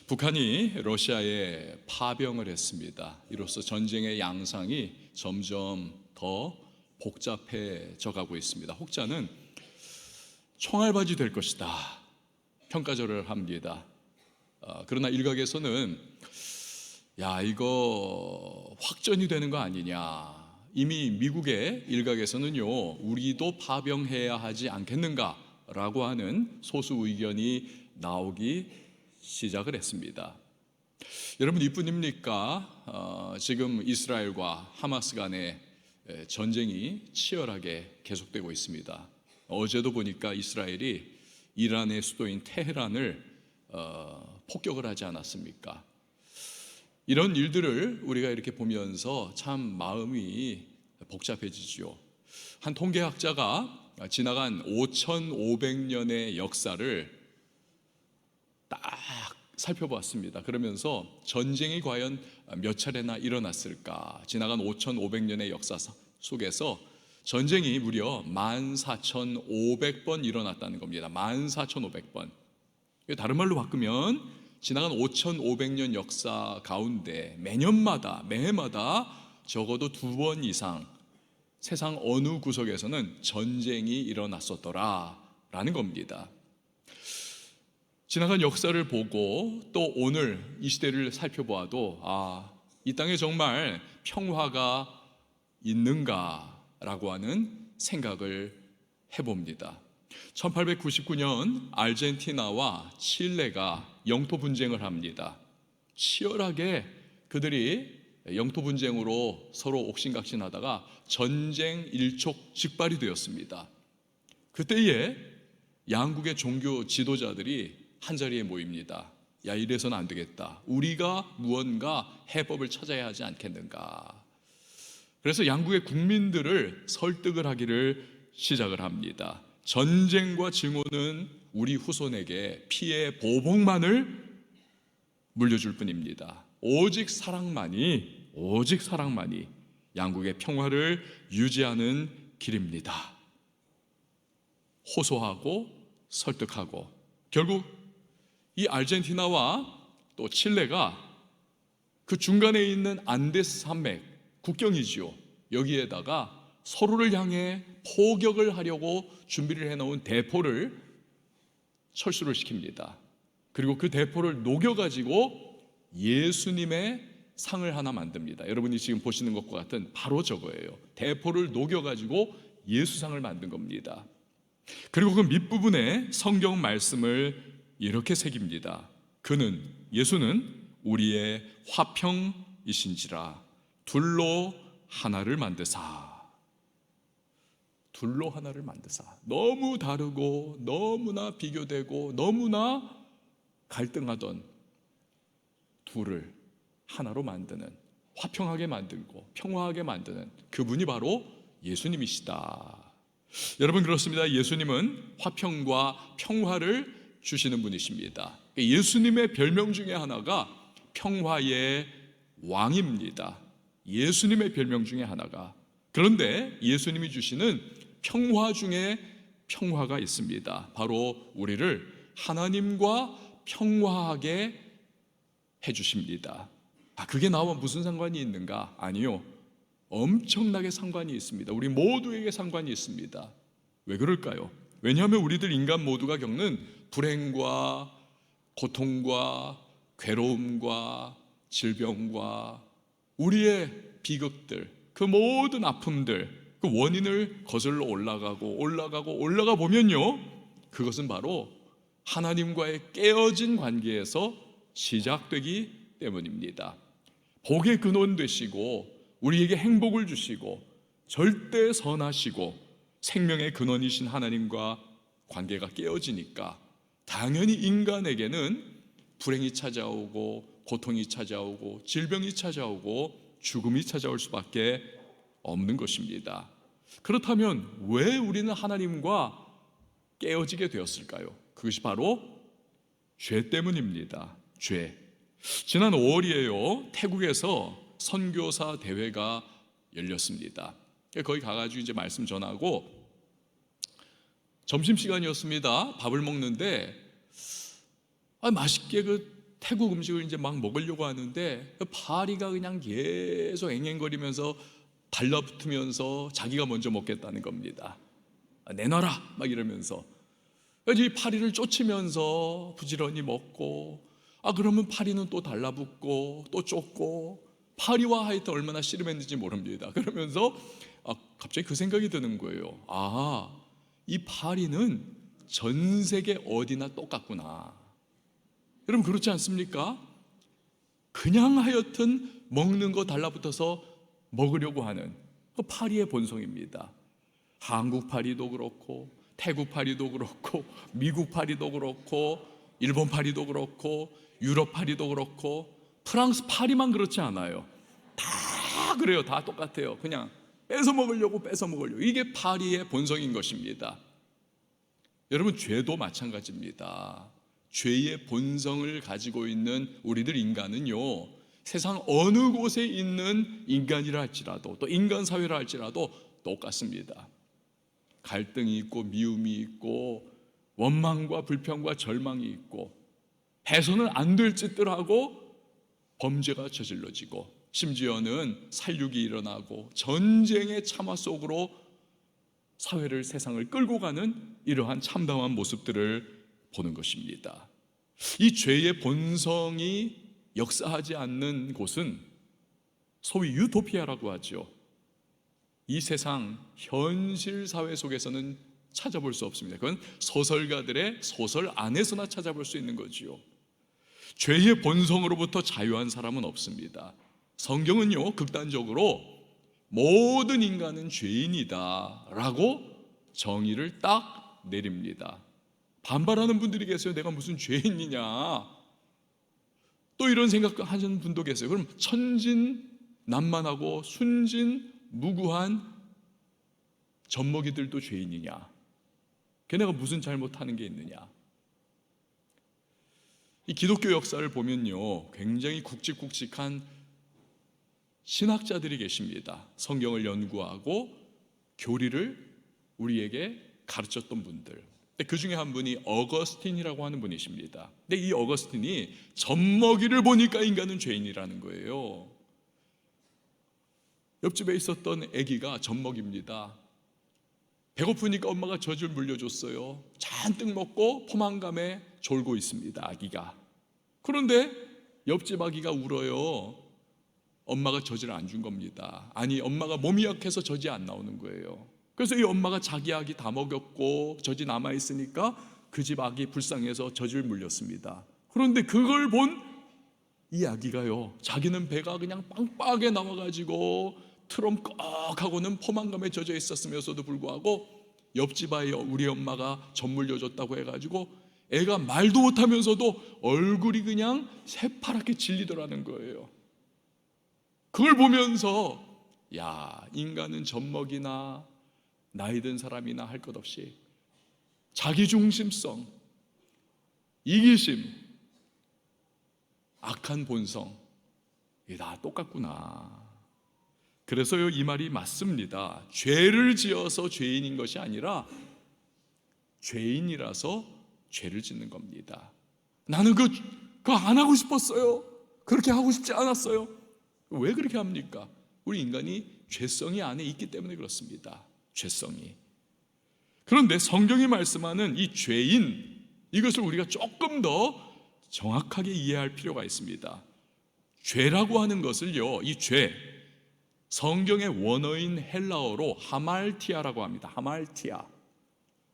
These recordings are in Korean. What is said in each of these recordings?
북한이 러시아에 파병을 했습니다. 이로써 전쟁의 양상이 점점 더 복잡해져 가고 있습니다. 혹자는 총알바지 될 것이다 평가절을 합니다. 그러나 일각에서는 이거 확전이 되는 거 아니냐, 이미 미국의 일각에서는요 우리도 파병해야 하지 않겠는가라고 하는 소수 의견이 나오기 시작을 했습니다. 여러분 이뿐입니까? 지금 이스라엘과 하마스 간의 전쟁이 치열하게 계속되고 있습니다. 어제도 보니까 이스라엘이 이란의 수도인 테헤란을 폭격을 하지 않았습니까? 이런 일들을 우리가 이렇게 보면서 참 마음이 복잡해지죠. 한 통계학자가 지나간 5,500년의 역사를 딱 살펴보았습니다. 그러면서 전쟁이 과연 몇 차례나 일어났을까? 지나간 5,500년의 역사 속에서 전쟁이 무려 14,500번 일어났다는 겁니다. 14,500번. 다른 말로 바꾸면 지나간 5,500년 역사 가운데 매해마다 적어도 2번 이상 세상 어느 구석에서는 전쟁이 일어났었더라라는 겁니다. 지나간 역사를 보고 또 오늘 이 시대를 살펴보아도 이 땅에 정말 평화가 있는가라고 하는 생각을 해봅니다. 1899년 아르헨티나와 칠레가 영토 분쟁을 합니다. 치열하게 그들이 영토 분쟁으로 서로 옥신각신하다가 전쟁 일촉즉발이 되었습니다. 그때에 양국의 종교 지도자들이 한자리에 모입니다. 이래서는 안 되겠다. 우리가 무언가 해법을 찾아야 하지 않겠는가. 그래서 양국의 국민들을 설득을 하기를 시작을 합니다. 전쟁과 증오는 우리 후손에게 피해 보복만을 물려줄 뿐입니다. 오직 사랑만이 양국의 평화를 유지하는 길입니다. 호소하고 설득하고 결국 이 아르헨티나와 또 칠레가 그 중간에 있는 안데스 산맥 국경이지요. 여기에다가 서로를 향해 포격을 하려고 준비를 해놓은 대포를 철수를 시킵니다. 그리고 그 대포를 녹여가지고 예수님의 상을 하나 만듭니다. 여러분이 지금 보시는 것과 같은 바로 저거예요. 대포를 녹여가지고 예수상을 만든 겁니다. 그리고 그 밑부분에 성경 말씀을 이렇게 새깁니다. 예수는 우리의 화평이신지라 둘로 하나를 만드사. 너무 다르고 너무나 비교되고 너무나 갈등하던 둘을 하나로 만드는, 화평하게 만들고 평화하게 만드는 그분이 바로 예수님이시다. 여러분 그렇습니다. 예수님은 화평과 평화를 주시는 분이십니다. 예수님의 별명 중에 하나가 평화의 왕입니다. 예수님의 별명 중에 하나가. 그런데 예수님이 주시는 평화 중에 평화가 있습니다. 바로 우리를 하나님과 평화하게 해주십니다. 그게 나와 무슨 상관이 있는가? 아니요, 엄청나게 상관이 있습니다. 우리 모두에게 상관이 있습니다. 왜 그럴까요? 왜냐하면 우리들 인간 모두가 겪는 불행과 고통과 괴로움과 질병과 우리의 비극들, 그 모든 아픔들, 그 원인을 거슬러 올라가 보면요, 그것은 바로 하나님과의 깨어진 관계에서 시작되기 때문입니다. 복의 근원 되시고 우리에게 행복을 주시고 절대 선하시고 생명의 근원이신 하나님과 관계가 깨어지니까 당연히 인간에게는 불행이 찾아오고 고통이 찾아오고 질병이 찾아오고 죽음이 찾아올 수밖에 없는 것입니다. 그렇다면 왜 우리는 하나님과 깨어지게 되었을까요? 그것이 바로 죄 때문입니다. 죄. 지난 5월이에요. 태국에서 선교사 대회가 열렸습니다. 거기 가가지고 이제 말씀 전하고 점심시간이었습니다. 밥을 먹는데 맛있게 태국 음식을 이제 막 먹으려고 하는데 파리가 그냥 계속 앵앵거리면서 달라붙으면서 자기가 먼저 먹겠다는 겁니다. 내놔라 막 이러면서. 그래서 이 파리를 쫓으면서 부지런히 먹고, 그러면 파리는 또 달라붙고 또 쫓고, 파리와 하여튼 얼마나 씨름했는지 모릅니다. 그러면서 갑자기 그 생각이 드는 거예요. 이 파리는 전 세계 어디나 똑같구나. 여러분 그렇지 않습니까? 그냥 하여튼 먹는 거 달라붙어서 먹으려고 하는 그 파리의 본성입니다. 한국 파리도 그렇고 태국 파리도 그렇고 미국 파리도 그렇고 일본 파리도 그렇고 유럽 파리도 그렇고 프랑스 파리만 그렇지 않아요. 다 그래요. 다 똑같아요. 그냥 뺏어 먹으려고 이게 파리의 본성인 것입니다. 여러분 죄도 마찬가지입니다. 죄의 본성을 가지고 있는 우리들 인간은요, 세상 어느 곳에 있는 인간이라 할지라도, 또 인간 사회라 할지라도 똑같습니다. 갈등이 있고 미움이 있고 원망과 불평과 절망이 있고, 해서는 안 될 짓들 하고 범죄가 저질러지고, 심지어는 살육이 일어나고 전쟁의 참화 속으로 사회를, 세상을 끌고 가는 이러한 참담한 모습들을 보는 것입니다. 이 죄의 본성이 역사하지 않는 곳은 소위 유토피아라고 하죠. 이 세상 현실 사회 속에서는 찾아볼 수 없습니다. 그건 소설가들의 소설 안에서나 찾아볼 수 있는 거지요. 죄의 본성으로부터 자유한 사람은 없습니다. 성경은요, 극단적으로 모든 인간은 죄인이다 라고 정의를 딱 내립니다. 반발하는 분들이 계세요. 내가 무슨 죄인이냐, 또 이런 생각하시는 분도 계세요. 그럼 천진난만하고 순진무구한 젖먹이들도 죄인이냐, 걔네가 무슨 잘못하는 게 있느냐. 이 기독교 역사를 보면요, 굉장히 굵직굵직한 신학자들이 계십니다. 성경을 연구하고 교리를 우리에게 가르쳤던 분들. 그 중에 한 분이 어거스틴이라고 하는 분이십니다. 근데 이 어거스틴이 젖먹이를 보니까 인간은 죄인이라는 거예요. 옆집에 있었던 아기가 젖먹입니다. 배고프니까 엄마가 젖을 물려줬어요. 잔뜩 먹고 포만감에 졸고 있습니다, 아기가. 그런데 옆집 아기가 울어요. 엄마가 젖을 안 준 겁니다. 아니, 엄마가 몸이 약해서 젖이 안 나오는 거예요. 그래서 이 엄마가 자기 아기 다 먹였고 젖이 남아있으니까 그 집 아기 불쌍해서 젖을 물렸습니다. 그런데 그걸 본 이 아기가요, 자기는 배가 그냥 빵빵하게 나와가지고 트럼꺽하고는 포만감에 젖어 있었으면서도 불구하고 옆집 아이 우리 엄마가 젖 물려줬다고 해가지고 애가 말도 못하면서도 얼굴이 그냥 새파랗게 질리더라는 거예요. 그걸 보면서 야, 인간은 젖먹이나 나이 든 사람이나 할 것 없이 자기중심성, 이기심, 악한 본성, 이게 다 똑같구나. 그래서요, 이 말이 맞습니다. 죄를 지어서 죄인인 것이 아니라 죄인이라서 죄를 짓는 겁니다. 나는 그거 안 하고 싶었어요. 그렇게 하고 싶지 않았어요. 왜 그렇게 합니까? 우리 인간이 죄성이 안에 있기 때문에 그렇습니다. 죄성이. 그런데 성경이 말씀하는 이 죄인, 이것을 우리가 조금 더 정확하게 이해할 필요가 있습니다. 죄라고 하는 것을요, 이 죄, 성경의 원어인 헬라어로 하말티아라고 합니다. 하말티아.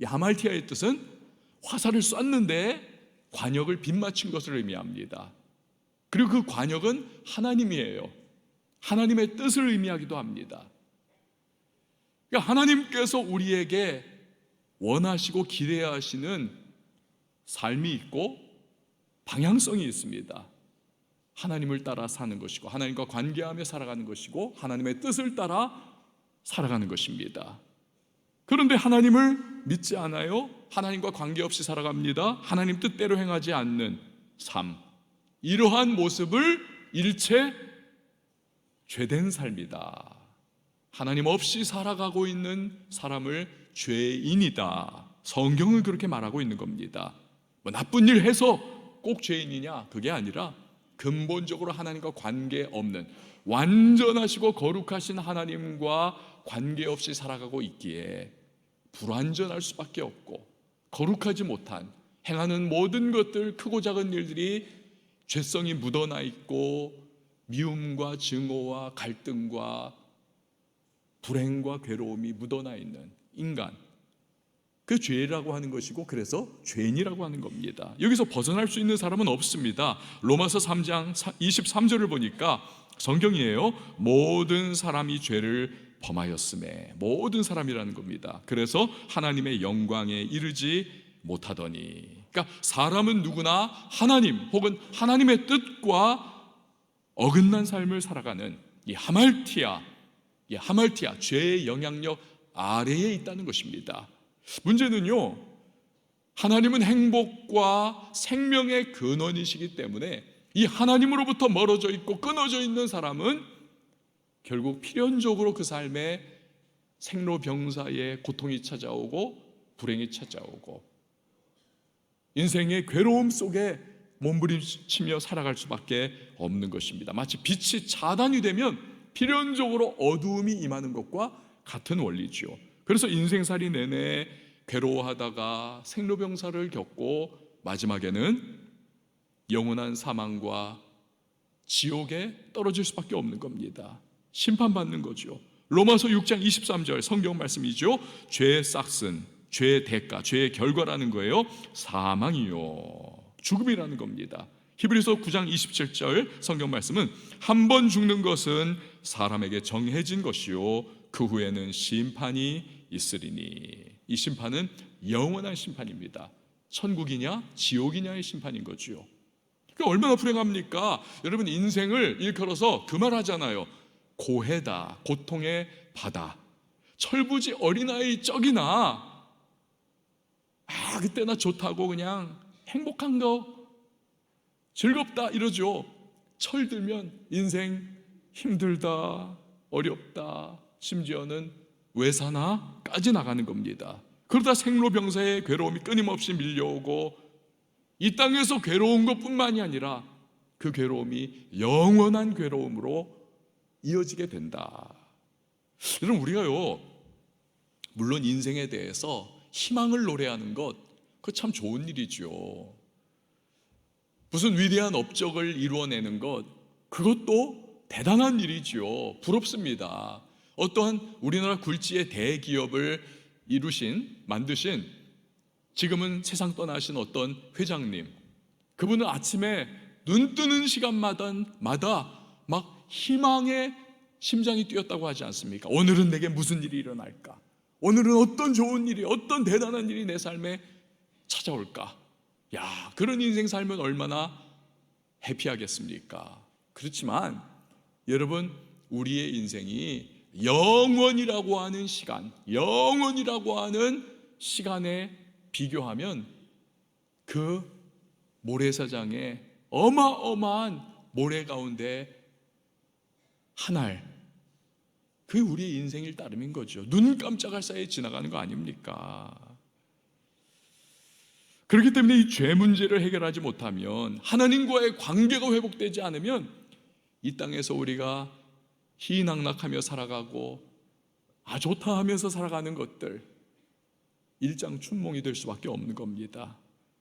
이 하말티아의 뜻은 화살을 쐈는데 관역을 빗맞춘 것을 의미합니다. 그리고 그 관역은 하나님이에요. 하나님의 뜻을 의미하기도 합니다. 그러니까 하나님께서 우리에게 원하시고 기대하시는 삶이 있고 방향성이 있습니다. 하나님을 따라 사는 것이고, 하나님과 관계하며 살아가는 것이고, 하나님의 뜻을 따라 살아가는 것입니다. 그런데 하나님을 믿지 않아요? 하나님과 관계없이 살아갑니다. 하나님 뜻대로 행하지 않는 삶, 이러한 모습을 일체 죄된 삶이다, 하나님 없이 살아가고 있는 사람을 죄인이다, 성경은 그렇게 말하고 있는 겁니다. 나쁜 일 해서 꼭 죄인이냐? 그게 아니라 근본적으로 하나님과 관계없는 완전하시고 거룩하신 하나님과 관계없이 살아가고 있기에 불완전할 수밖에 없고, 거룩하지 못한 행하는 모든 것들, 크고 작은 일들이 죄성이 묻어나 있고 미움과 증오와 갈등과 불행과 괴로움이 묻어나 있는 인간, 그 죄라고 하는 것이고, 그래서 죄인이라고 하는 겁니다. 여기서 벗어날 수 있는 사람은 없습니다. 로마서 3장 23절을 보니까 성경이에요. 모든 사람이 죄를 범하였음에, 모든 사람이라는 겁니다. 그래서 하나님의 영광에 이르지 못하더니, 그러니까 사람은 누구나 하나님 혹은 하나님의 뜻과 어긋난 삶을 살아가는 이 하말티아, 죄의 영향력 아래에 있다는 것입니다. 문제는요, 하나님은 행복과 생명의 근원이시기 때문에 이 하나님으로부터 멀어져 있고 끊어져 있는 사람은 결국 필연적으로 그 삶에 생로병사의 고통이 찾아오고 불행이 찾아오고 인생의 괴로움 속에 몸부림치며 살아갈 수밖에 없는 것입니다. 마치 빛이 차단이 되면 필연적으로 어두움이 임하는 것과 같은 원리죠. 그래서 인생살이 내내 괴로워하다가 생로병사를 겪고 마지막에는 영원한 사망과 지옥에 떨어질 수밖에 없는 겁니다. 심판받는 거죠. 로마서 6장 23절 성경 말씀이죠. 죄의 싹슨, 죄의 대가, 죄의 결과라는 거예요. 사망이요, 죽음이라는 겁니다. 히브리서 9장 27절 성경 말씀은 한 번 죽는 것은 사람에게 정해진 것이요 그 후에는 심판이 있으리니. 이 심판은 영원한 심판입니다. 천국이냐 지옥이냐의 심판인 거죠. 그러니까 얼마나 불행합니까? 여러분, 인생을 일컬어서 그 말 하잖아요. 고해다, 고통의 바다. 철부지 어린아이 쩍이나 그때나 좋다고 그냥 행복한 거 즐겁다 이러죠. 철들면 인생 힘들다, 어렵다, 심지어는 왜 사나까지 나가는 겁니다. 그러다 생로병사의 괴로움이 끊임없이 밀려오고 이 땅에서 괴로운 것뿐만이 아니라 그 괴로움이 영원한 괴로움으로 이어지게 된다. 여러분, 우리가요, 물론 인생에 대해서 희망을 노래하는 것, 그거 참 좋은 일이죠. 무슨 위대한 업적을 이루어내는 것, 그것도 대단한 일이죠. 부럽습니다. 어떠한 우리나라 굴지의 대기업을 만드신, 지금은 세상 떠나신 어떤 회장님, 그분은 아침에 눈 뜨는 시간마다 막 희망의 심장이 뛰었다고 하지 않습니까? 오늘은 내게 무슨 일이 일어날까? 오늘은 어떤 좋은 일이, 어떤 대단한 일이 내 삶에 찾아올까? 야, 그런 인생 살면 얼마나 해피하겠습니까? 그렇지만 여러분, 우리의 인생이 영원이라고 하는 시간에 비교하면 그 모래사장에 어마어마한 모래 가운데 하늘, 그게 우리의 인생일 따름인 거죠. 눈 깜짝할 사이에 지나가는 거 아닙니까? 그렇기 때문에 이 죄 문제를 해결하지 못하면, 하나님과의 관계가 회복되지 않으면 이 땅에서 우리가 희낙낙하며 살아가고 좋다 하면서 살아가는 것들 일장춘몽이 될 수밖에 없는 겁니다.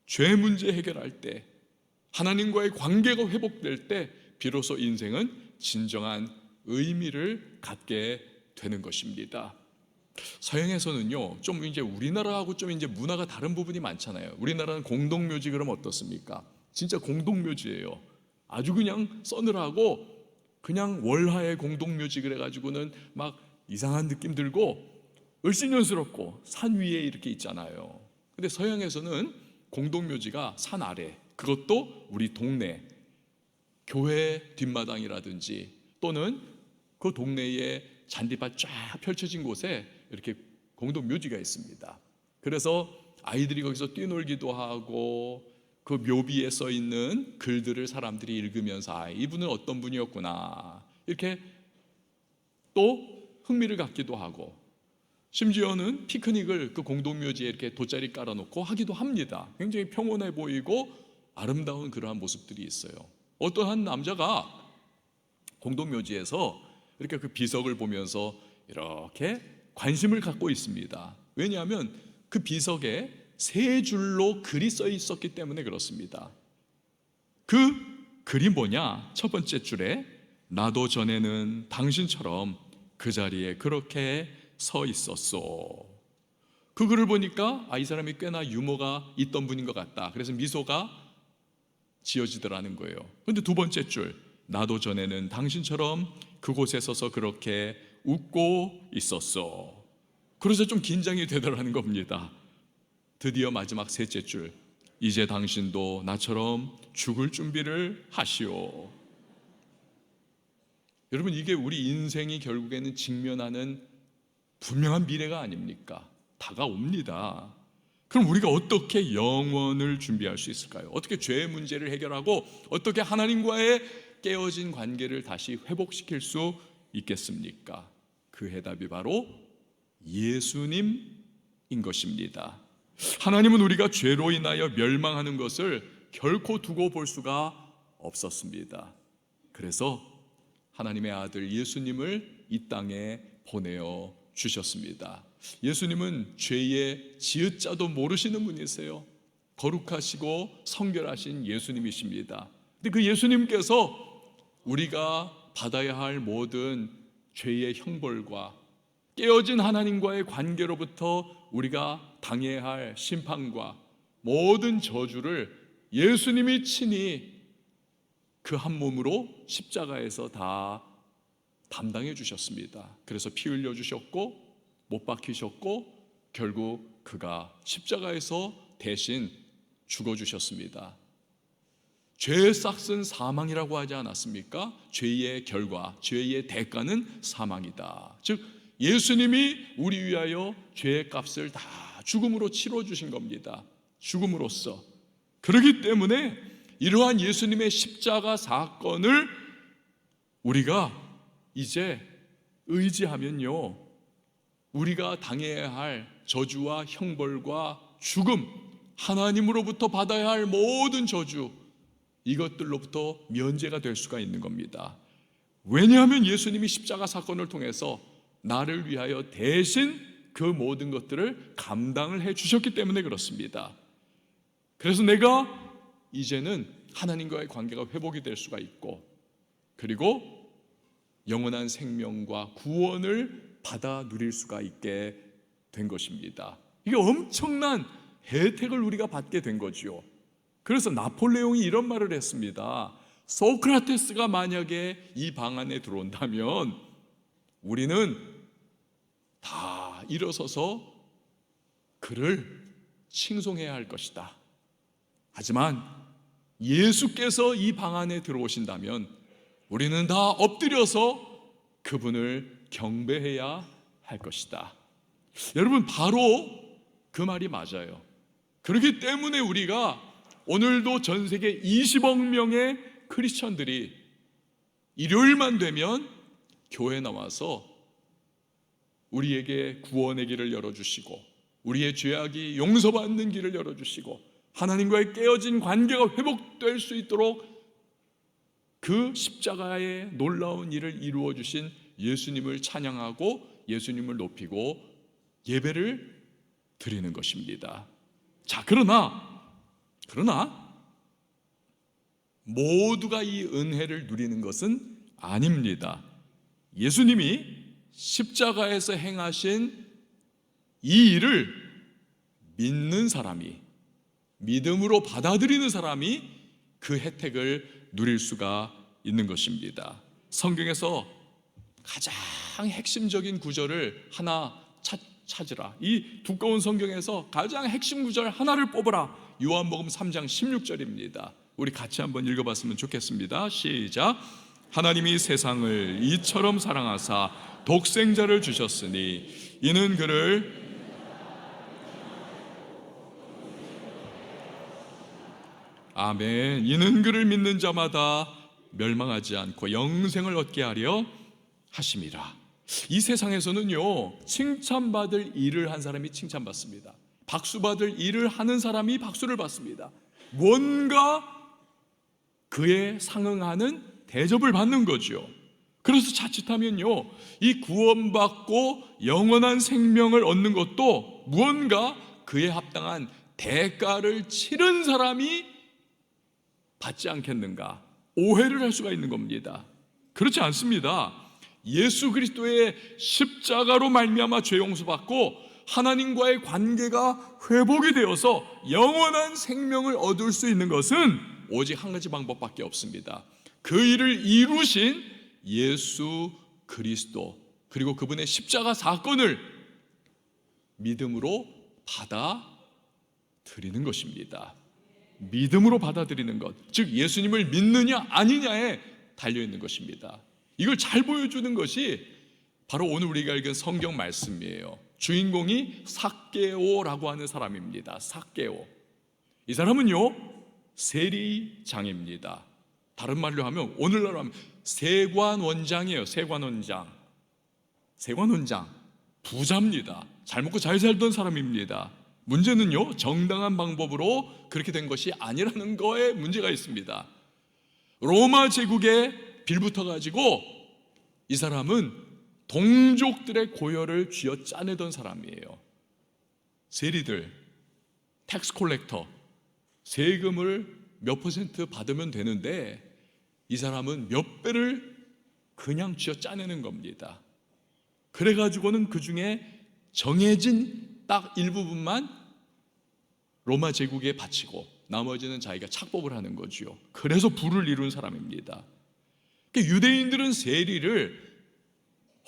죄 문제 해결할 때, 하나님과의 관계가 회복될 때 비로소 인생은 진정한 의미를 갖게 되는 것입니다. 서양에서는요, 좀 이제 우리나라하고 좀 이제 문화가 다른 부분이 많잖아요. 우리나라는 공동묘지, 그러면 어떻습니까? 진짜 공동묘지예요. 아주 그냥 서늘하고 그냥 월하의 공동묘지 그래가지고는 막 이상한 느낌 들고 을씨년스럽고 산 위에 이렇게 있잖아요. 근데 서양에서는 공동묘지가 산 아래, 그것도 우리 동네 교회 뒷마당이라든지 또는 그 동네에 잔디밭 쫙 펼쳐진 곳에 이렇게 공동묘지가 있습니다. 그래서 아이들이 거기서 뛰놀기도 하고 그 묘비에 써 있는 글들을 사람들이 읽으면서 이분은 어떤 분이었구나 이렇게 또 흥미를 갖기도 하고, 심지어는 피크닉을 그 공동묘지에 이렇게 돗자리 깔아놓고 하기도 합니다. 굉장히 평온해 보이고 아름다운 그러한 모습들이 있어요. 어떠한 남자가 공동묘지에서 이렇게 그 비석을 보면서 이렇게 관심을 갖고 있습니다. 왜냐하면 그 비석에 세 줄로 글이 써 있었기 때문에 그렇습니다. 그 글이 뭐냐? 첫 번째 줄에 나도 전에는 당신처럼 그 자리에 그렇게 서 있었소. 그 글을 보니까 이 사람이 꽤나 유머가 있던 분인 것 같다. 그래서 미소가 지어지더라는 거예요. 그런데 두 번째 줄, 나도 전에는 당신처럼 그곳에 서서 그렇게 웃고 있었어. 그래서 좀 긴장이 되더라는 겁니다. 드디어 마지막 셋째 줄, 이제 당신도 나처럼 죽을 준비를 하시오. 여러분, 이게 우리 인생이 결국에는 직면하는 분명한 미래가 아닙니까? 다가옵니다. 그럼 우리가 어떻게 영원을 준비할 수 있을까요? 어떻게 죄의 문제를 해결하고 어떻게 하나님과의 깨어진 관계를 다시 회복시킬 수 있겠습니까? 그 해답이 바로 예수님인 것입니다. 하나님은 우리가 죄로 인하여 멸망하는 것을 결코 두고 볼 수가 없었습니다. 그래서 하나님의 아들 예수님을 이 땅에 보내어 주셨습니다. 예수님은 죄의 지읒자도 모르시는 분이세요. 거룩하시고 성결하신 예수님이십니다. 근데 그 예수님께서 우리가 받아야 할 모든 죄의 형벌과 깨어진 하나님과의 관계로부터 우리가 당해야 할 심판과 모든 저주를 예수님이 친히 그 한 몸으로 십자가에서 다 담당해 주셨습니다. 그래서 피 흘려 주셨고 못 박히셨고 결국 그가 십자가에서 대신 죽어 주셨습니다. 죄의 싹은 사망이라고 하지 않았습니까? 죄의 결과, 죄의 대가는 사망이다. 즉 예수님이 우리 위하여 죄의 값을 다 죽음으로 치러 주신 겁니다. 죽음으로써. 그렇기 때문에 이러한 예수님의 십자가 사건을 우리가 이제 의지하면요, 우리가 당해야 할 저주와 형벌과 죽음, 하나님으로부터 받아야 할 모든 저주, 이것들로부터 면제가 될 수가 있는 겁니다. 왜냐하면 예수님이 십자가 사건을 통해서 나를 위하여 대신 그 모든 것들을 감당을 해 주셨기 때문에 그렇습니다. 그래서 내가 이제는 하나님과의 관계가 회복이 될 수가 있고, 그리고 영원한 생명과 구원을 받아 누릴 수가 있게 된 것입니다. 이게 엄청난 혜택을 우리가 받게 된 거지요. 그래서 나폴레옹이 이런 말을 했습니다. 소크라테스가 만약에 이 방 안에 들어온다면 우리는 다 일어서서 그를 칭송해야 할 것이다. 하지만 예수께서 이 방 안에 들어오신다면 우리는 다 엎드려서 그분을 경배해야 할 것이다. 여러분, 바로 그 말이 맞아요. 그렇기 때문에 우리가 오늘도 전 세계 20억 명의 크리스천들이 일요일만 되면 교회에 나와서 우리에게 구원의 길을 열어주시고 우리의 죄악이 용서받는 길을 열어주시고 하나님과의 깨어진 관계가 회복될 수 있도록 그 십자가의 놀라운 일을 이루어 주신 예수님을 찬양하고 예수님을 높이고 예배를 드리는 것입니다. 자, 그러나 모두가 이 은혜를 누리는 것은 아닙니다. 예수님이 십자가에서 행하신 이 일을 믿는 사람이, 믿음으로 받아들이는 사람이 그 혜택을 누릴 수가 있는 것입니다. 성경에서 가장 핵심적인 구절을 하나 찾으라. 이 두꺼운 성경에서 가장 핵심 구절 하나를 뽑으라. 요한복음 3장 16절입니다. 우리 같이 한번 읽어봤으면 좋겠습니다. 시작. 하나님이 세상을 이처럼 사랑하사 독생자를 주셨으니 이는 그를 아멘. 이는 그를 믿는 자마다 멸망하지 않고 영생을 얻게 하려 하심이라. 이 세상에서는요, 칭찬받을 일을 한 사람이 칭찬받습니다. 박수받을 일을 하는 사람이 박수를 받습니다. 뭔가 그에 상응하는 대접을 받는 거죠. 그래서 자칫하면요, 이 구원받고 영원한 생명을 얻는 것도 무언가 그에 합당한 대가를 치른 사람이 받지 않겠는가 오해를 할 수가 있는 겁니다. 그렇지 않습니다. 예수 그리스도의 십자가로 말미암아 죄 용서받고 하나님과의 관계가 회복이 되어서 영원한 생명을 얻을 수 있는 것은 오직 한 가지 방법밖에 없습니다. 그 일을 이루신 예수 그리스도, 그리고 그분의 십자가 사건을 믿음으로 받아들이는 것입니다. 믿음으로 받아들이는 것, 즉 예수님을 믿느냐 아니냐에 달려있는 것입니다. 이걸 잘 보여주는 것이 바로 오늘 우리가 읽은 성경 말씀이에요. 주인공이 삭개오라고 하는 사람입니다. 삭개오. 이 사람은요, 세리장입니다. 다른 말로 하면, 오늘날로 하면 세관원장이에요. 세관원장. 부자입니다. 잘 먹고 잘 살던 사람입니다. 문제는요, 정당한 방법으로 그렇게 된 것이 아니라는 거에 문제가 있습니다. 로마 제국에 빌붙어 가지고 이 사람은 동족들의 고열을 쥐어 짜내던 사람이에요. 세리들, 텍스 콜렉터, 세금을 몇 퍼센트 받으면 되는데 이 사람은 몇 배를 그냥 쥐어 짜내는 겁니다. 그래가지고는 그 중에 정해진 딱 일부분만 로마 제국에 바치고 나머지는 자기가 착복을 하는 거죠. 그래서 부를 이룬 사람입니다. 유대인들은 세리를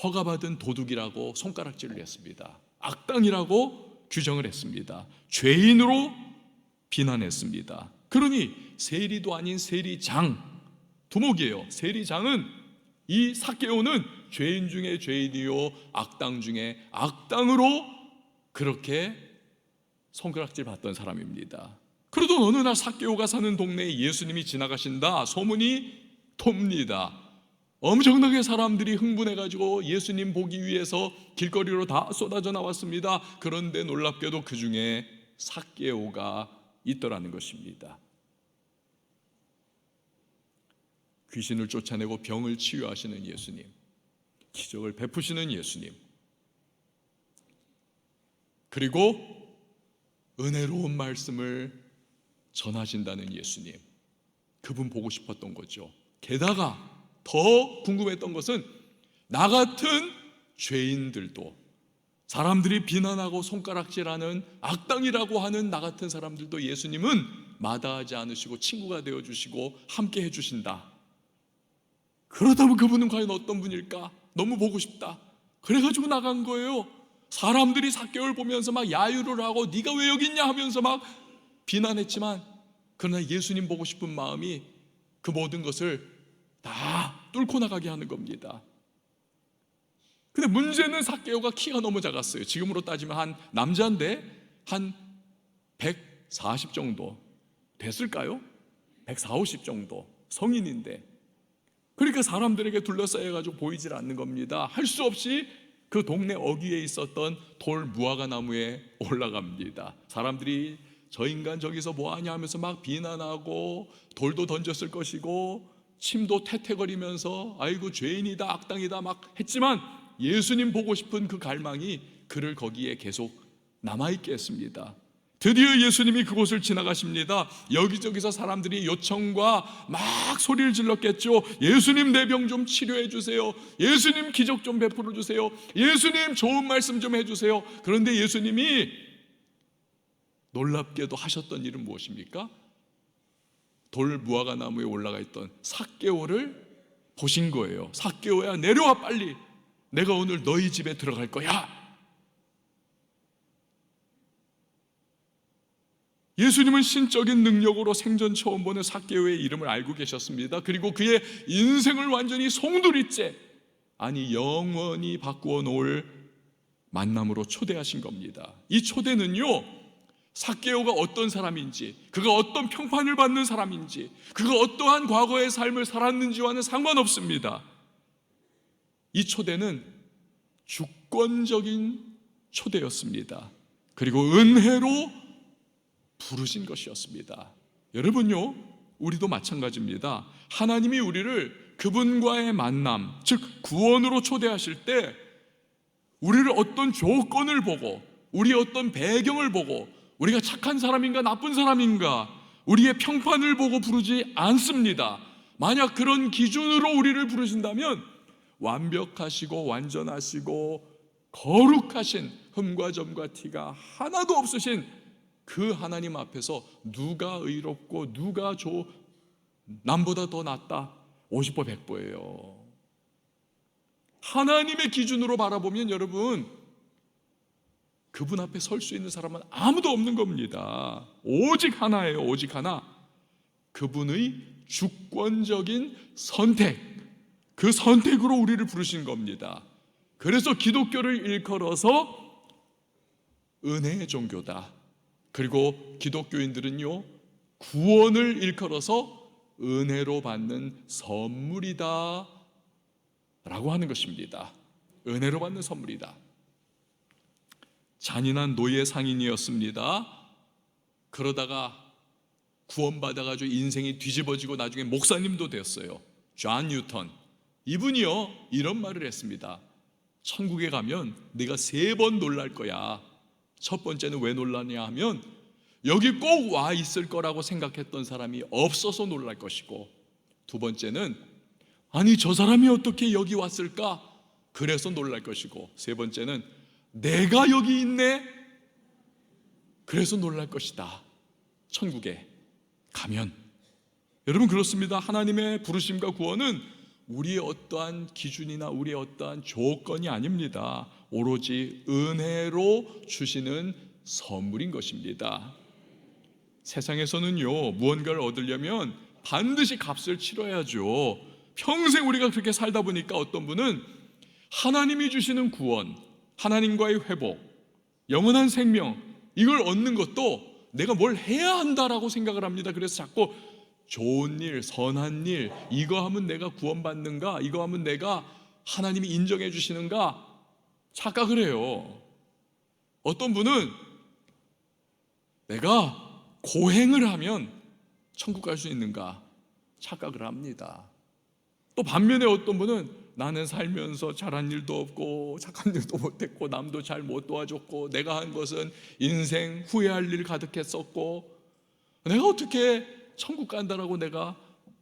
허가받은 도둑이라고 손가락질을 했습니다. 악당이라고 규정을 했습니다. 죄인으로 비난했습니다. 그러니 세리도 아닌 세리장, 두목이에요. 세리장은, 이 삭개오는 죄인 중에 죄인이요 악당 중에 악당으로 그렇게 손가락질 받던 사람입니다. 그러던 어느 날 삭개오가 사는 동네에 예수님이 지나가신다 소문이 돕니다. 엄청나게 사람들이 흥분해가지고 예수님 보기 위해서 길거리로 다 쏟아져 나왔습니다. 그런데 놀랍게도 그 중에 삭개오가 있더라는 것입니다. 귀신을 쫓아내고 병을 치유하시는 예수님, 기적을 베푸시는 예수님, 그리고 은혜로운 말씀을 전하신다는 예수님, 그분 보고 싶었던 거죠. 게다가 더 궁금했던 것은 나 같은 죄인들도, 사람들이 비난하고 손가락질하는 악당이라고 하는 나 같은 사람들도 예수님은 마다하지 않으시고 친구가 되어주시고 함께 해주신다. 그렇다면 그분은 과연 어떤 분일까? 너무 보고 싶다. 그래가지고 나간 거예요. 사람들이 삭개오를 보면서 막 야유를 하고 네가 왜 여기 있냐 하면서 막 비난했지만, 그러나 예수님 보고 싶은 마음이 그 모든 것을 다 뚫고 나가게 하는 겁니다. 근데 문제는 삭개오가 키가 너무 작았어요. 지금으로 따지면 한 남자인데 한 140 정도 됐을까요? 140, 50 정도, 성인인데. 그러니까 사람들에게 둘러싸여가지고 보이질 않는 겁니다. 할 수 없이 그 동네 어귀에 있었던 돌 무화과 나무에 올라갑니다. 사람들이 저 인간 저기서 뭐하냐 하면서 막 비난하고 돌도 던졌을 것이고 침도 태태거리면서 아이고 죄인이다 악당이다 막 했지만, 예수님 보고 싶은 그 갈망이 그를 거기에 계속 남아있게 했습니다. 드디어 예수님이 그곳을 지나가십니다. 여기저기서 사람들이 요청과 막 소리를 질렀겠죠. 예수님 내 병 좀 치료해 주세요. 예수님 기적 좀 베풀어 주세요. 예수님 좋은 말씀 좀 해주세요. 그런데 예수님이 놀랍게도 하셨던 일은 무엇입니까? 돌 무화과 나무에 올라가 있던 삭개오를 보신 거예요. 삭개오야 내려와 빨리, 내가 오늘 너희 집에 들어갈 거야. 예수님은 신적인 능력으로 생전 처음 보는 삭개오의 이름을 알고 계셨습니다. 그리고 그의 인생을 완전히 송두리째, 아니 영원히 바꾸어 놓을 만남으로 초대하신 겁니다. 이 초대는요, 삭개오가 어떤 사람인지, 그가 어떤 평판을 받는 사람인지, 그가 어떠한 과거의 삶을 살았는지와는 상관없습니다. 이 초대는 주권적인 초대였습니다. 그리고 은혜로 부르신 것이었습니다. 여러분요, 우리도 마찬가지입니다. 하나님이 우리를 그분과의 만남, 즉 구원으로 초대하실 때 우리를 어떤 조건을 보고, 우리의 어떤 배경을 보고, 우리가 착한 사람인가 나쁜 사람인가 우리의 평판을 보고 부르지 않습니다. 만약 그런 기준으로 우리를 부르신다면 완벽하시고 완전하시고 거룩하신 흠과 점과 티가 하나도 없으신 그 하나님 앞에서 누가 의롭고 누가 남보다 더 낫다? 50보 100보예요. 하나님의 기준으로 바라보면 여러분, 그분 앞에 설 수 있는 사람은 아무도 없는 겁니다. 오직 하나예요. 오직 하나. 그분의 주권적인 선택, 그 선택으로 우리를 부르신 겁니다. 그래서 기독교를 일컬어서 은혜의 종교다. 그리고 기독교인들은요, 구원을 일컬어서 은혜로 받는 선물이다 라고 하는 것입니다. 은혜로 받는 선물이다. 잔인한 노예 상인이었습니다. 그러다가 구원받아가지고 인생이 뒤집어지고 나중에 목사님도 되었어요. 존 뉴턴. 이분이요, 이런 말을 했습니다. 천국에 가면 네가 3번 놀랄 거야. 첫 번째는 왜 놀라냐 하면 여기 꼭 와 있을 거라고 생각했던 사람이 없어서 놀랄 것이고, 두 번째는 아니 저 사람이 어떻게 여기 왔을까? 그래서 놀랄 것이고, 세 번째는 내가 여기 있네? 그래서 놀랄 것이다. 천국에 가면. 여러분 그렇습니다. 하나님의 부르심과 구원은 우리의 어떠한 기준이나 우리의 어떠한 조건이 아닙니다. 오로지 은혜로 주시는 선물인 것입니다. 세상에서는요, 무언가를 얻으려면 반드시 값을 치러야죠. 평생 우리가 그렇게 살다 보니까 어떤 분은 하나님이 주시는 구원, 하나님과의 회복, 영원한 생명, 이걸 얻는 것도 내가 뭘 해야 한다라고 생각을 합니다. 그래서 자꾸 좋은 일, 선한 일, 이거 하면 내가 구원받는가, 이거 하면 내가 하나님이 인정해 주시는가 착각을 해요. 어떤 분은 내가 고행을 하면 천국 갈 수 있는가 착각을 합니다. 또 반면에 어떤 분은 나는 살면서 잘한 일도 없고 착한 일도 못했고 남도 잘 못 도와줬고 내가 한 것은 인생 후회할 일 가득했었고 내가 어떻게 천국 간다라고 내가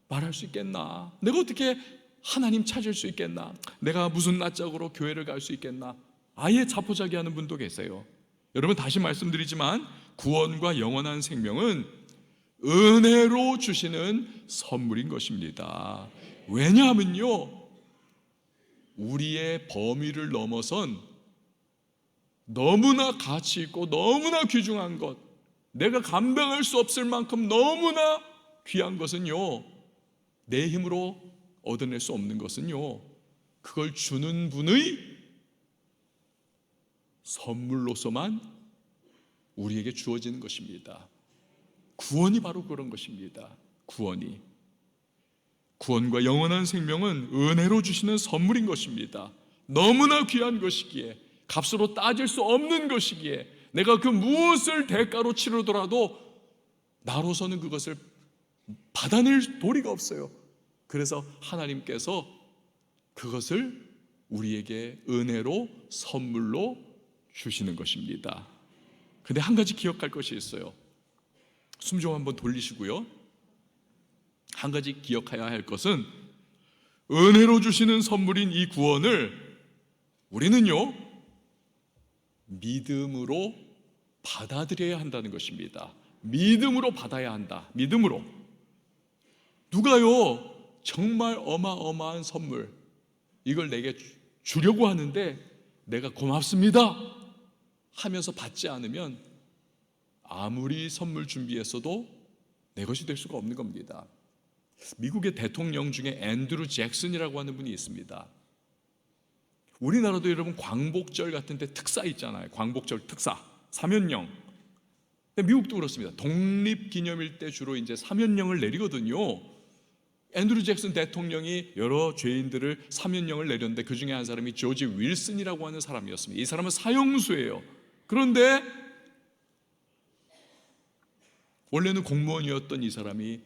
말할 수 있겠나? 내가 어떻게 하나님 찾을 수 있겠나? 내가 무슨 낯짝으로 교회를 갈 수 있겠나? 아예 자포자기하는 분도 계세요. 여러분 다시 말씀드리지만 구원과 영원한 생명은 은혜로 주시는 선물인 것입니다. 왜냐하면요, 우리의 범위를 넘어선 너무나 가치 있고 너무나 귀중한 것, 내가 감당할 수 없을 만큼 너무나 귀한 것은요, 내 힘으로 얻어낼 수 없는 것은요, 그걸 주는 분의 선물로서만 우리에게 주어지는 것입니다. 구원이 바로 그런 것입니다. 구원과 영원한 생명은 은혜로 주시는 선물인 것입니다. 너무나 귀한 것이기에, 값으로 따질 수 없는 것이기에, 내가 그 무엇을 대가로 치르더라도 나로서는 그것을 받아낼 도리가 없어요. 그래서 하나님께서 그것을 우리에게 은혜로 선물로 주시는 것입니다. 근데 한 가지 기억할 것이 있어요. 숨 좀 한번 돌리시고요. 한 가지 기억해야 할 것은 은혜로 주시는 선물인 이 구원을 우리는요, 믿음으로 받아들여야 한다는 것입니다. 믿음으로 받아야 한다. 믿음으로. 누가요, 정말 어마어마한 선물, 이걸 내게 주려고 하는데 내가 고맙습니다 하면서 받지 않으면 아무리 선물 준비했어도 내 것이 될 수가 없는 겁니다. 미국의 대통령 중에 앤드루 잭슨이라고 하는 분이 있습니다. 우리나라도 여러분 광복절 같은 데 특사 있잖아요. 광복절 특사, 사면령. 미국도 그렇습니다. 독립기념일 때 주로 이제 사면령을 내리거든요. 앤드루 잭슨 대통령이 여러 죄인들을 사면령을 내렸는데 그 중에 한 사람이 조지 윌슨이라고 하는 사람이었습니다. 이 사람은 사형수예요. 그런데 원래는 공무원이었던 이 사람이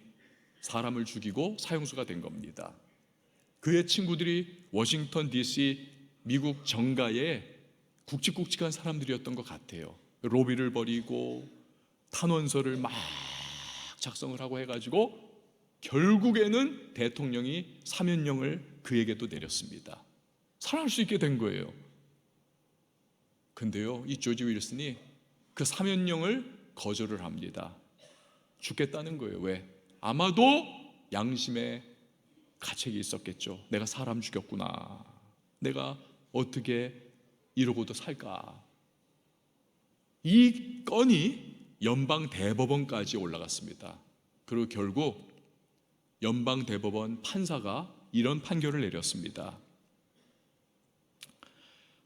사람을 죽이고 사형수가 된 겁니다. 그의 친구들이 워싱턴 DC 미국 정가에 굵직굵직한 사람들이었던 것 같아요. 로비를 벌이고 탄원서를 막 작성을 하고 해가지고 결국에는 대통령이 사면령을 그에게도 내렸습니다. 살아날 수 있게 된 거예요. 근데요, 이 조지 윌슨이 그 사면령을 거절을 합니다. 죽겠다는 거예요. 왜? 아마도 양심의 가책이 있었겠죠. 내가 사람 죽였구나. 내가 어떻게 이러고도 살까? 이 건이 연방 대법원까지 올라갔습니다. 그리고 결국 연방 대법원 판사가 이런 판결을 내렸습니다.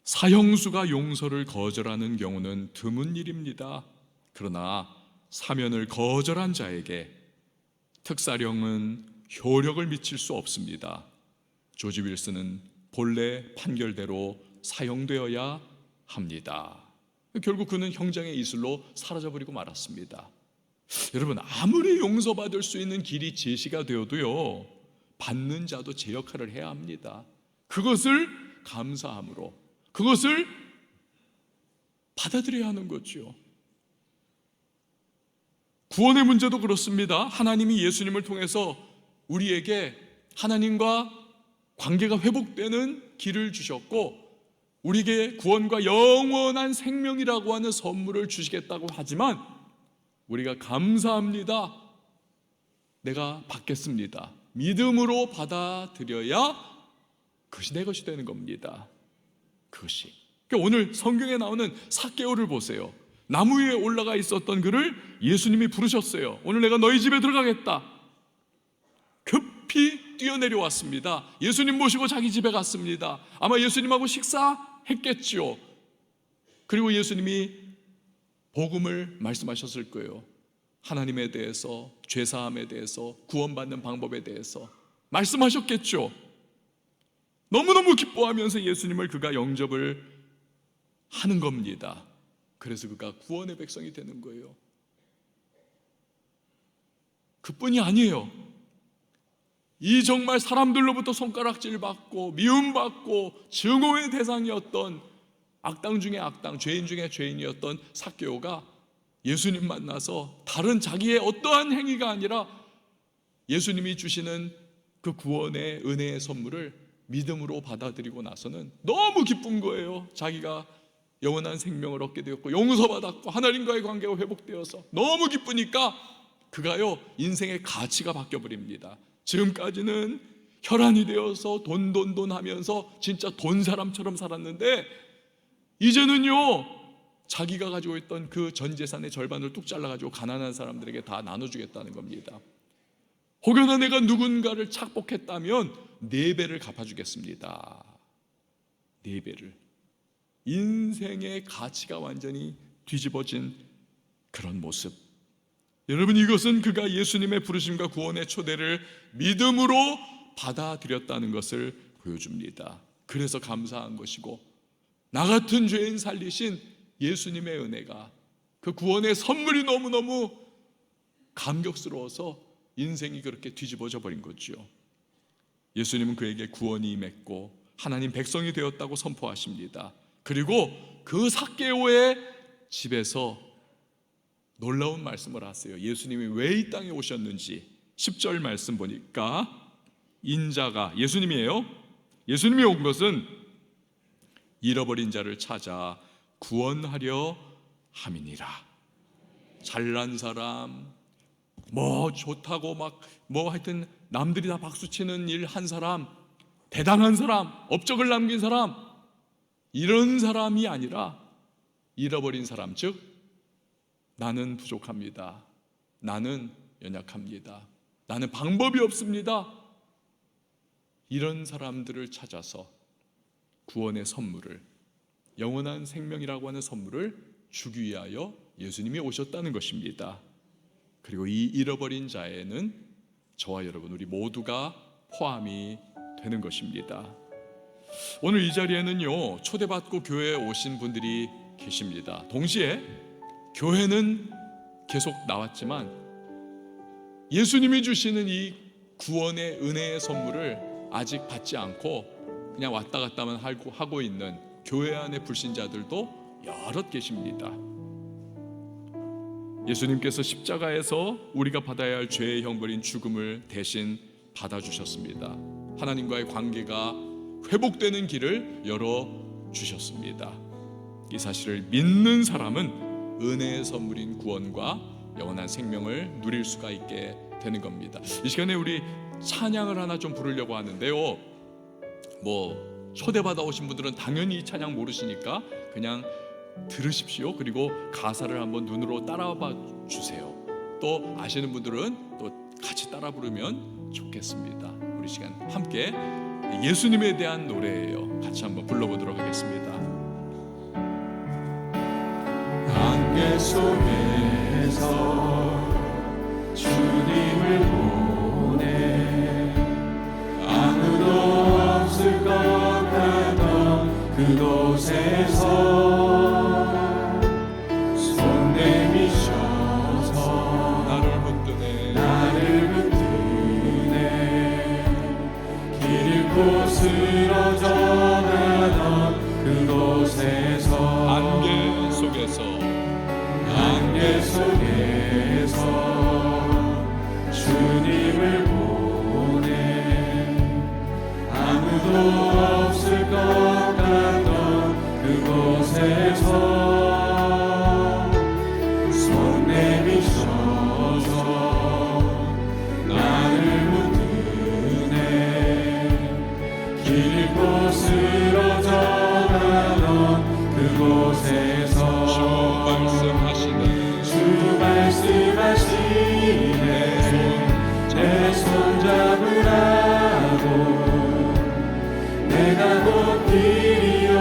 사형수가 용서를 거절하는 경우는 드문 일입니다. 그러나 사면을 거절한 자에게 특사령은 효력을 미칠 수 없습니다. 조지 윌슨은 본래 판결대로 사형되어야 합니다. 결국 그는 형장의 이슬로 사라져버리고 말았습니다. 여러분, 아무리 용서받을 수 있는 길이 제시가 되어도요, 받는 자도 제 역할을 해야 합니다. 그것을 감사함으로, 그것을 받아들여야 하는 거죠. 구원의 문제도 그렇습니다. 하나님이 예수님을 통해서 우리에게 하나님과 관계가 회복되는 길을 주셨고, 우리에게 구원과 영원한 생명이라고 하는 선물을 주시겠다고 하지만 우리가 감사합니다, 내가 받겠습니다, 믿음으로 받아들여야 그것이 내 것이 되는 겁니다. 그것이. 그러니까 오늘 성경에 나오는 삭개오를 보세요. 나무 위에 올라가 있었던 그를 예수님이 부르셨어요. 오늘 내가 너희 집에 들어가겠다. 급히 뛰어내려왔습니다. 예수님 모시고 자기 집에 갔습니다. 아마 예수님하고 식사했겠지요. 그리고 예수님이 복음을 말씀하셨을 거예요. 하나님에 대해서, 죄사함에 대해서, 구원받는 방법에 대해서 말씀하셨겠죠. 너무너무 기뻐하면서 예수님을 그가 영접을 하는 겁니다. 그래서 그가 구원의 백성이 되는 거예요. 그뿐이 아니에요. 이 정말 사람들로부터 손가락질 받고 미움받고 증오의 대상이었던 악당 중에 악당, 죄인 중에 죄인이었던 삭개오가 예수님 만나서 다른 자기의 어떠한 행위가 아니라 예수님이 주시는 그 구원의 은혜의 선물을 믿음으로 받아들이고 나서는 너무 기쁜 거예요. 자기가 영원한 생명을 얻게 되었고 용서받았고 하나님과의 관계가 회복되어서 너무 기쁘니까 그가요, 인생의 가치가 바뀌어버립니다. 지금까지는 혈안이 되어서 돈 하면서 진짜 돈 사람처럼 살았는데 이제는요, 자기가 가지고 있던 그 전 재산의 절반을 뚝 잘라가지고 가난한 사람들에게 다 나눠주겠다는 겁니다. 혹여나 내가 누군가를 착복했다면 4배를 갚아주겠습니다. 4배를. 인생의 가치가 완전히 뒤집어진 그런 모습. 여러분, 이것은 그가 예수님의 부르심과 구원의 초대를 믿음으로 받아들였다는 것을 보여줍니다. 그래서 감사한 것이고, 나 같은 죄인 살리신 예수님의 은혜가, 그 구원의 선물이 너무너무 감격스러워서 인생이 그렇게 뒤집어져 버린 거죠. 예수님은 그에게 구원이 임했고 하나님 백성이 되었다고 선포하십니다. 그리고 그 삭개오의 집에서 놀라운 말씀을 하세요. 예수님이 왜 이 땅에 오셨는지 10절 말씀 보니까 인자가, 예수님이에요. 예수님이 온 것은 잃어버린 자를 찾아 구원하려 함이니라. 잘난 사람, 뭐 좋다고 막 하여튼 남들이 다 박수치는 일 한 사람, 대단한 사람, 업적을 남긴 사람, 이런 사람이 아니라 잃어버린 사람, 즉 나는 부족합니다, 나는 연약합니다, 나는 방법이 없습니다, 이런 사람들을 찾아서 구원의 선물을, 영원한 생명이라고 하는 선물을 주기 위하여 예수님이 오셨다는 것입니다. 그리고 이 잃어버린 자에는 저와 여러분, 우리 모두가 포함이 되는 것입니다. 오늘 이 자리에는요, 초대받고 교회에 오신 분들이 계십니다. 동시에 교회는 계속 나왔지만 예수님이 주시는 이 구원의 은혜의 선물을 아직 받지 않고 그냥 왔다 갔다만 하고 있는 교회 안의 불신자들도 여럿 계십니다. 예수님께서 십자가에서 우리가 받아야 할 죄의 형벌인 죽음을 대신 받아주셨습니다. 하나님과의 관계가 회복되는 길을 열어주셨습니다. 이 사실을 믿는 사람은 은혜의 선물인 구원과 영원한 생명을 누릴 수가 있게 되는 겁니다. 이 시간에 우리 찬양을 하나 좀 부르려고 하는데요, 초대받아 오신 분들은 당연히 이 찬양 모르시니까 그냥 들으십시오. 그리고 가사를 한번 눈으로 따라봐 주세요. 또 아시는 분들은 또 같이 따라 부르면 좋겠습니다. 우리 시간 함께 예수님에 대한 노래예요. 같이 한번 불러보도록 하겠습니다. 안개 속에서 주님을 보내 아무도 없을 것 같던 그곳에서 손 내미셔서 나를 붙드네 길 잃고 쓰러져가던 그곳에서 안개 속에서 주님을 보내 아무도 없을 것 같던 그곳에서 손 내미셔서 나를 붙드네 길 잃고 쓰러져가던 그곳에서 주 말씀하시네 내 손 잡으라고 내가 곧 길이요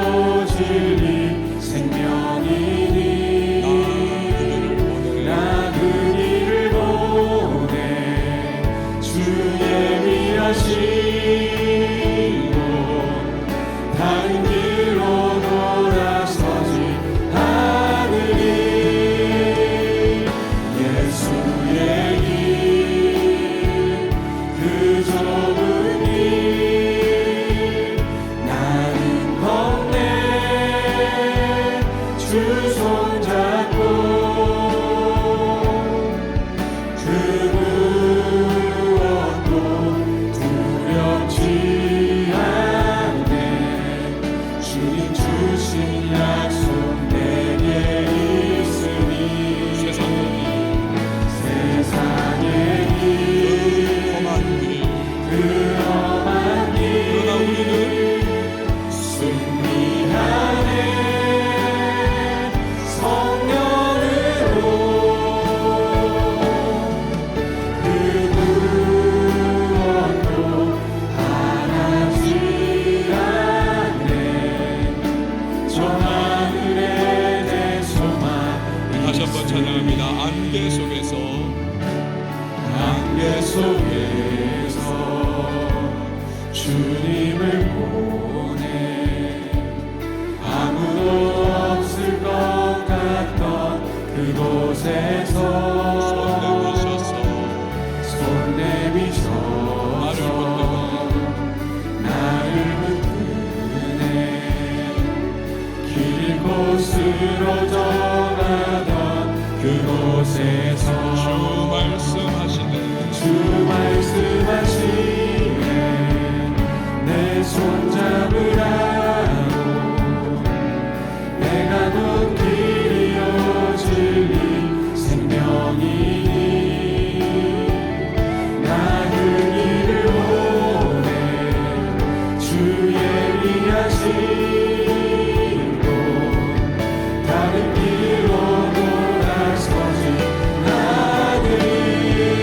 진리 생명이니 나 그리를 보내 주 예비하시고 다른 길로 돌아서지 않으리 예수의 길 그 좁은 길 나는 걷네 주 손잡고 그 무엇도 두렵지 않네 주님 주신 약속 내게 있으니 세상의 길 그 험한 길 그러나 우리는 승리하네 성령으로 그 무엇도 바라지 않네 저 하늘에 내 소망 다시 한번 찬양합니다. 안개 속에서 주님을 보내 아무도 없을 것 같던 그곳에서 손 내미셔서 나를 붙드네 길 잃고 쓰러져가던 그곳에서 주 말씀하시네 내 손 잡으라고 내가 곧 길이요 진리 생명이니 나 그 길을 보내 주 예비하시고 다른 길로 돌아서지 않으리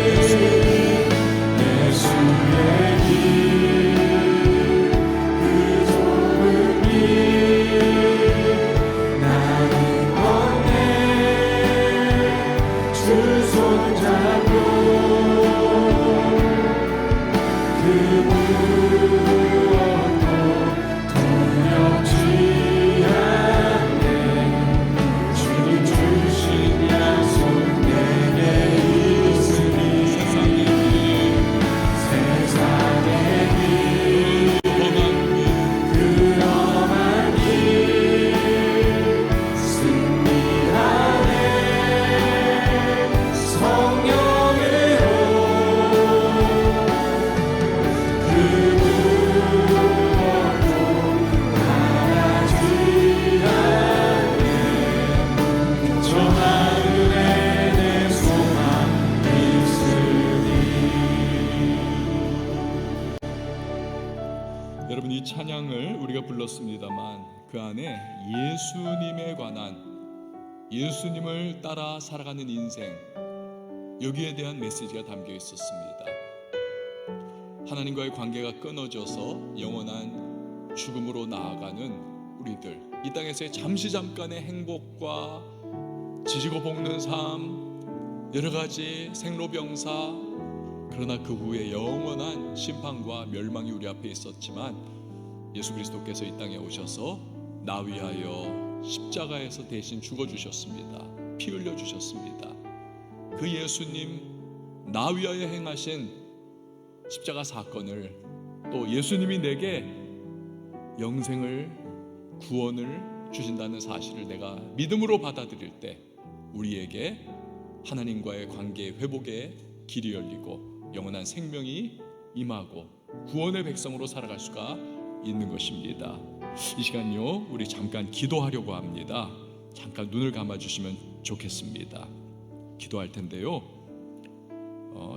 읽었습니다만 그 안에 예수님에 관한, 예수님을 따라 살아가는 인생, 여기에 대한 메시지가 담겨 있었습니다. 하나님과의 관계가 끊어져서 영원한 죽음으로 나아가는 우리들, 이 땅에서의 잠깐의 행복과 지지고 볶는 삶, 여러 가지 생로병사, 그러나 그 후에 영원한 심판과 멸망이 우리 앞에 있었지만 예수 그리스도께서 이 땅에 오셔서 나 위하여 십자가에서 대신 죽어주셨습니다. 피 흘려주셨습니다. 그 예수님, 나 위하여 행하신 십자가 사건을, 또 예수님이 내게 영생을, 구원을 주신다는 사실을 내가 믿음으로 받아들일 때 우리에게 하나님과의 관계 회복의 길이 열리고 영원한 생명이 임하고 구원의 백성으로 살아갈 수가 있는 것입니다. 이 시간요, 우리 잠깐 기도하려고 합니다. 잠깐 눈을 감아주시면 좋겠습니다. 기도할 텐데요,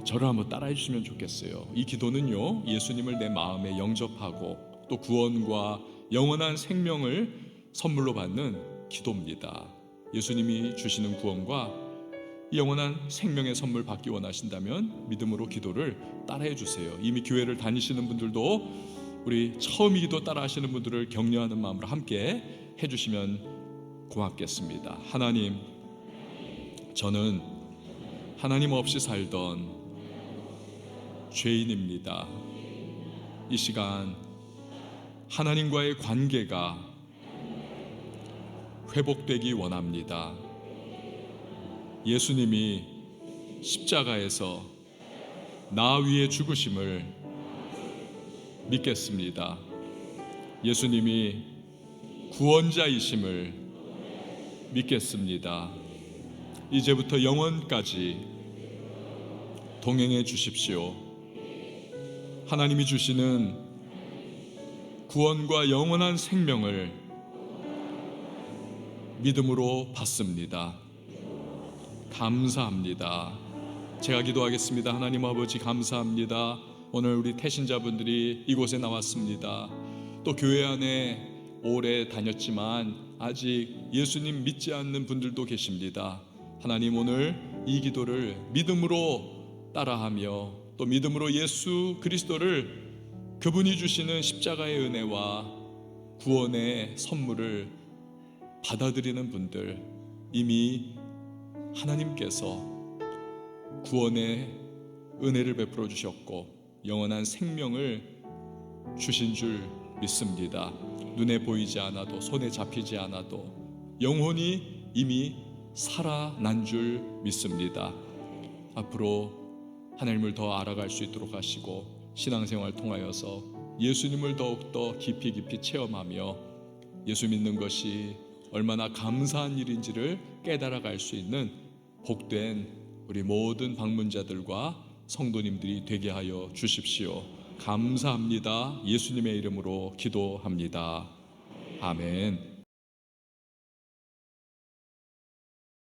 저를 한번 따라해 주시면 좋겠어요. 이 기도는요, 예수님을 내 마음에 영접하고 또 구원과 영원한 생명을 선물로 받는 기도입니다. 예수님이 주시는 구원과 영원한 생명의 선물 받기 원하신다면 믿음으로 기도를 따라해 주세요. 이미 교회를 다니시는 분들도 우리 처음 이 기도 따라 하시는 분들을 격려하는 마음으로 함께 해주시면 고맙겠습니다. 하나님, 저는 하나님 없이 살던 죄인입니다. 이 시간 하나님과의 관계가 회복되기 원합니다. 예수님이 십자가에서 나 위에 죽으심을 믿겠습니다. 예수님이 구원자이심을 믿겠습니다. 이제부터 영원까지 동행해 주십시오. 하나님이 주시는 구원과 영원한 생명을 믿음으로 받습니다. 감사합니다. 제가 기도하겠습니다. 하나님 아버지, 감사합니다. 오늘 우리 태신자분들이 이곳에 나왔습니다. 또 교회 안에 오래 다녔지만 아직 예수님 믿지 않는 분들도 계십니다. 하나님, 오늘 이 기도를 믿음으로 따라하며 또 믿음으로 예수 그리스도를, 그분이 주시는 십자가의 은혜와 구원의 선물을 받아들이는 분들, 이미 하나님께서 구원의 은혜를 베풀어 주셨고 영원한 생명을 주신 줄 믿습니다. 눈에 보이지 않아도, 손에 잡히지 않아도 영혼이 이미 살아난 줄 믿습니다. 앞으로 하나님을 더 알아갈 수 있도록 하시고 신앙생활 통하여서 예수님을 더욱더 깊이 체험하며 예수 믿는 것이 얼마나 감사한 일인지를 깨달아갈 수 있는 복된 우리 모든 방문자들과 성도님들이 되게 하여 주십시오. 감사합니다. 예수님의 이름으로 기도합니다. 아멘.